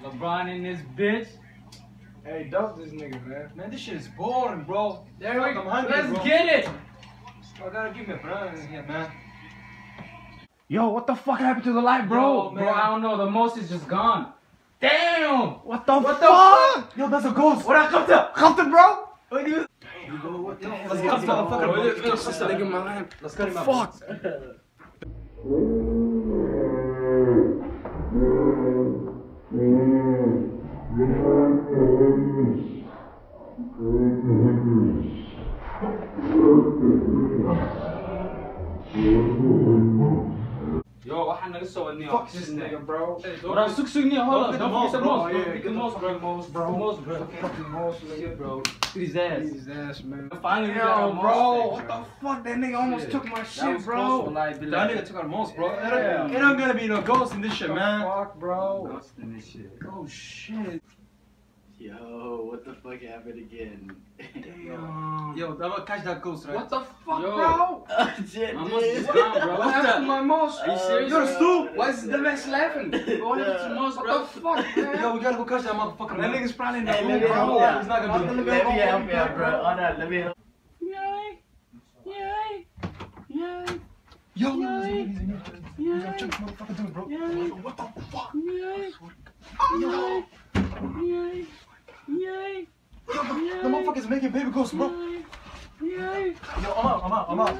LeBron in this bitch. Hey, dunk this nigga, man. Man, this shit is boring, bro. There we I'm go. hungry, Let's bro. get it. I gotta give me a brand in here, man. Yo, what the fuck happened to the light, Yo, bro? bro, I don't know. The most is just gone. Damn. What the What the fuck? Yo, there's a ghost. What I come to? Compton, bro? Let's get the motherfucker. Let's cut him out. Fuck. Yo, waxaan naga soo wadnay. Fuck this nigga, bro. Bro, sugni, hold on. Don't forget the most, bro. bro. Get the most, bro. The most, bro. Fucking most, nigga, bro. Beat his ass. Beat his ass, man. Finally, we got our Yo, most bro, back, what the fuck? That nigga almost took my That shit, was bro. close, wallahi, billahi. That nigga took our most, bro. Yeah. Ain't not gonna be no ghost in this shit, man. Fuck, bro. Ghost in this shit. Oh shit. Yo, what the fuck happened again? Damn. Yo, I'm gonna catch that ghost, right? What the fuck, Yo. bro? Oh shit, My most is dude. gone, bro. What happened to my mouse? Are you serious? You're a stool. Why is the man laughing? What happened to most, What bro? the fuck, man? Yo, we gotta go catch that motherfucker, That man. nigga's probably in the Hey, room, let me help bro. you out. He's not gonna be. Let me help you out, bro. Oh no, let me help. Yo, he's in here. He's gonna check this motherfucker doing, bro. What the fuck? Yo, the motherfucker's making baby ghosts, bro. Yo, I'm out.